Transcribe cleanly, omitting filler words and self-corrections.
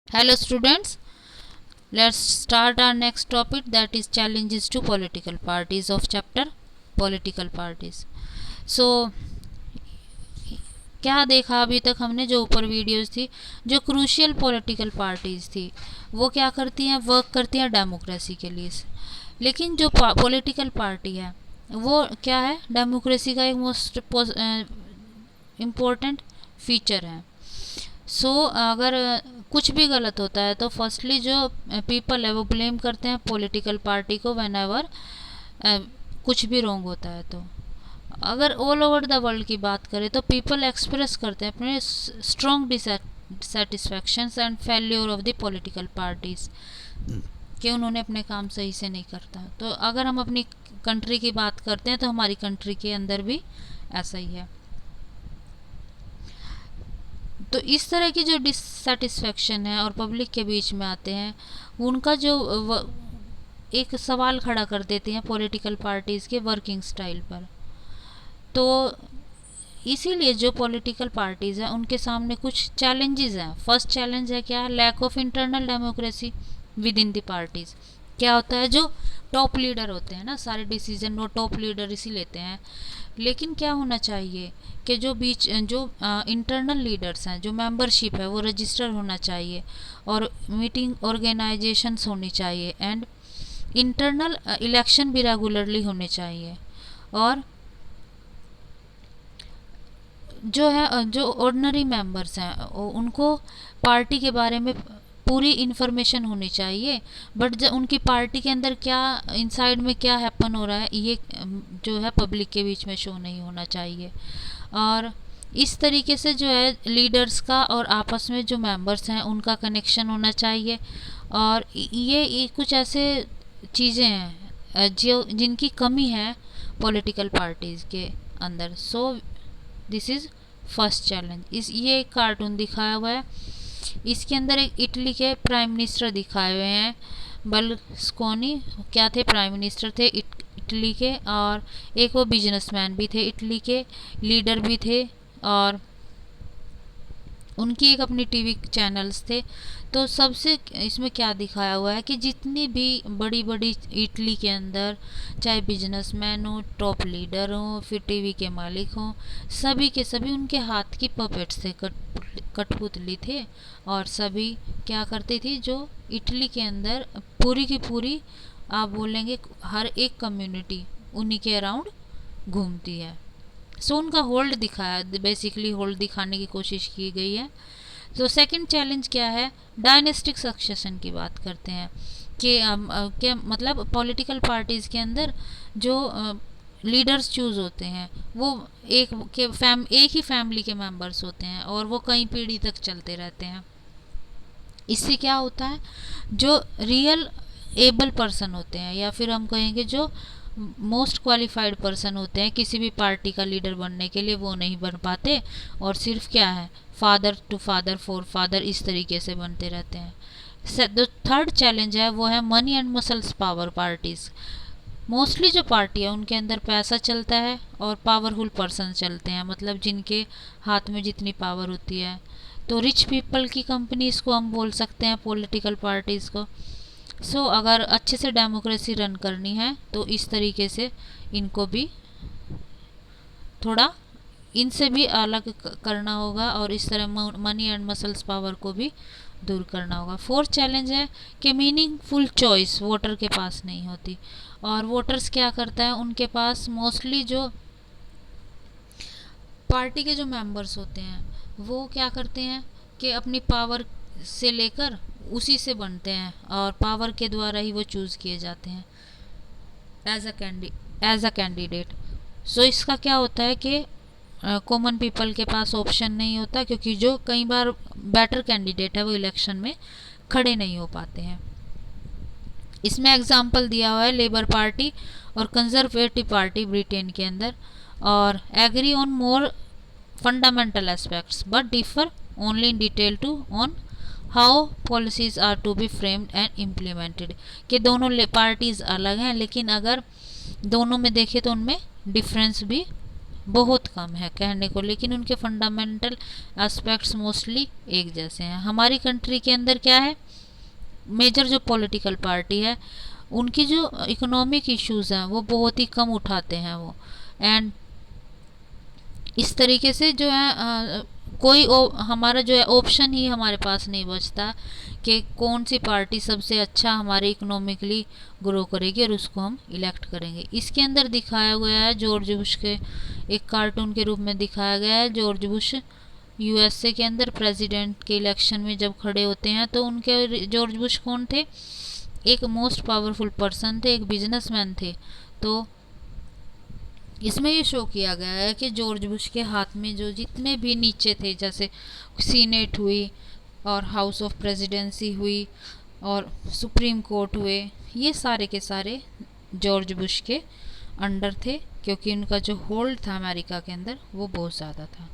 Hello students, let's start our next topic, that is challenges to political parties of chapter political parties. So क्या देखा अभी तक हमने, जो ऊपर वीडियोस थी, जो क्रूशियल पॉलिटिकल पार्टीज थी वो क्या करती हैं, वर्क करती हैं डेमोक्रेसी के लिए। लेकिन जो पॉलिटिकल पार्टी है वो क्या है, डेमोक्रेसी का एक मोस्ट इम्पोर्टेंट फीचर है। अगर कुछ भी गलत होता है तो फर्स्टली जो पीपल है वो ब्लेम करते हैं पॉलिटिकल पार्टी को व्हेन एवर कुछ भी रॉन्ग होता है। तो अगर ऑल ओवर द वर्ल्ड की बात करें तो पीपल एक्सप्रेस करते हैं अपने strong dissatisfactions and failure of the political parties कि उन्होंने अपने काम सही से नहीं करता। तो अगर हम अपनी कंट्री की बात करते हैं तो हमारी कंट्री के अंदर भी ऐसा ही है। तो इस तरह की जो डिससेटिस्फैक्शन है और पब्लिक के बीच में आते हैं, उनका जो एक सवाल खड़ा कर देती हैं पॉलिटिकल पार्टीज़ के वर्किंग स्टाइल पर। तो इसीलिए जो पॉलिटिकल पार्टीज़ हैं उनके सामने कुछ चैलेंजेस हैं। फर्स्ट चैलेंज है क्या, lack of internal democracy within the parties. क्या होता है, जो टॉप लीडर होते हैं ना, सारे डिसीजन वो टॉप लीडर इसी लेते हैं। लेकिन क्या होना चाहिए कि जो इंटरनल लीडर्स हैं, जो मेंबरशिप है वो रजिस्टर होना चाहिए और मीटिंग ऑर्गेनाइजेशंस होनी चाहिए एंड इंटरनल इलेक्शन भी रेगुलरली होने चाहिए। और जो ऑर्डिनरी मेंबर्स हैं उनको पार्टी के बारे में पूरी इन्फॉर्मेशन होनी चाहिए, बट जब उनकी पार्टी के अंदर क्या इनसाइड में क्या हैपन हो रहा है ये जो है पब्लिक के बीच में शो नहीं होना चाहिए। और इस तरीके से जो है लीडर्स का और आपस में जो मेंबर्स हैं उनका कनेक्शन होना चाहिए। और ये कुछ ऐसे चीज़ें हैं जो जिनकी कमी है पॉलिटिकल पार्टीज़ के अंदर। This is first challenge. ये एक कार्टून दिखाया हुआ है, इसके अंदर एक इटली के प्राइम मिनिस्टर दिखाए हुए हैं, बर्लुस्कोनी क्या थे, प्राइम मिनिस्टर थे इटली के, और एक वो बिजनेसमैन भी थे, इटली के लीडर भी थे, और उनकी एक अपनी टीवी चैनल्स थे। तो सबसे इसमें क्या दिखाया हुआ है कि जितनी भी बड़ी बड़ी इटली के अंदर चाहे बिजनेसमैन हो, टॉप लीडर हो, फिर टीवी के मालिक हो, सभी के सभी उनके हाथ की पपेट्स थे, कठपुतली थे। और सभी क्या करती थी, जो इटली के अंदर पूरी की पूरी आप बोलेंगे हर एक कम्युनिटी उन्हीं के अराउंड घूमती है। उनका होल्ड दिखाया, बेसिकली होल्ड दिखाने की कोशिश की गई है। तो सेकंड चैलेंज क्या है, डायनेस्टिक सक्सेशन की बात करते हैं कि क्या मतलब पॉलिटिकल पार्टीज़ के अंदर जो लीडर्स चूज़ होते हैं वो एक ही फैमिली के मेंबर्स होते हैं और वो कई पीढ़ी तक चलते रहते हैं। इससे क्या होता है, जो रियल एबल पर्सन होते हैं या फिर हम कहेंगे जो मोस्ट क्वालिफाइड पर्सन होते हैं किसी भी पार्टी का लीडर बनने के लिए, वो नहीं बन पाते और सिर्फ क्या है, father to father for father इस तरीके से बनते रहते हैं। जो थर्ड चैलेंज है वो है money and muscles power parties. Mostly जो पार्टी है उनके अंदर पैसा चलता है और पावरफुल पर्सन चलते हैं, मतलब जिनके हाथ में जितनी पावर होती है। तो रिच पीपल की कंपनीज को हम बोल सकते हैं पॉलिटिकल पार्टीज़ को। अगर अच्छे से डेमोक्रेसी रन करनी है तो इस तरीके से इनको भी थोड़ा इनसे भी अलग करना होगा और इस तरह मनी एंड मसल्स पावर को भी दूर करना होगा। फोर्थ चैलेंज है कि मीनिंगफुल चॉइस वोटर के पास नहीं होती। और वोटर्स क्या करता है, उनके पास मोस्टली जो पार्टी के जो मेंबर्स होते हैं वो क्या करते हैं कि अपनी पावर से लेकर उसी से बनते हैं और पावर के द्वारा ही वो चूज़ किए जाते हैं एज अ कैंडिडेट। इसका क्या होता है कि कॉमन पीपल के पास ऑप्शन नहीं होता, क्योंकि जो कई बार बेटर कैंडिडेट है वो इलेक्शन में खड़े नहीं हो पाते हैं। इसमें एग्जाम्पल दिया हुआ है लेबर पार्टी और कंजर्वेटिव पार्टी ब्रिटेन के अंदर, और agree on more fundamental aspects but differ only in detail to on how policies are to be framed and implemented. कि दोनों पार्टीज अलग हैं लेकिन अगर दोनों में देखें तो उनमें डिफरेंस भी बहुत कम है कहने को, लेकिन उनके फंडामेंटल एस्पेक्ट्स मोस्टली एक जैसे हैं। हमारी कंट्री के अंदर क्या है, मेजर जो पॉलिटिकल पार्टी है उनकी जो इकोनॉमिक इश्यूज हैं वो बहुत ही कम उठाते हैं वो। एंड इस तरीके से जो है कोई हमारा जो है ऑप्शन ही हमारे पास नहीं बचता कि कौन सी पार्टी सबसे अच्छा हमारे इकोनॉमिकली ग्रो करेगी और उसको हम इलेक्ट करेंगे। इसके अंदर दिखाया गया है जॉर्ज बुश के एक कार्टून के रूप में दिखाया गया है। जॉर्ज बुश यूएसए के अंदर प्रेसिडेंट के इलेक्शन में जब खड़े होते हैं तो उनके जॉर्ज बुश कौन थे, एक मोस्ट पावरफुल पर्सन थे, एक बिजनेसमैन थे। तो इसमें ये शो किया गया है कि जॉर्ज बुश के हाथ में जो जितने भी नीचे थे, जैसे सीनेट हुई और हाउस ऑफ प्रेसिडेंसी हुई और सुप्रीम कोर्ट हुए, ये सारे के सारे जॉर्ज बुश के अंडर थे, क्योंकि उनका जो होल्ड था अमेरिका के अंदर वो बहुत ज़्यादा था।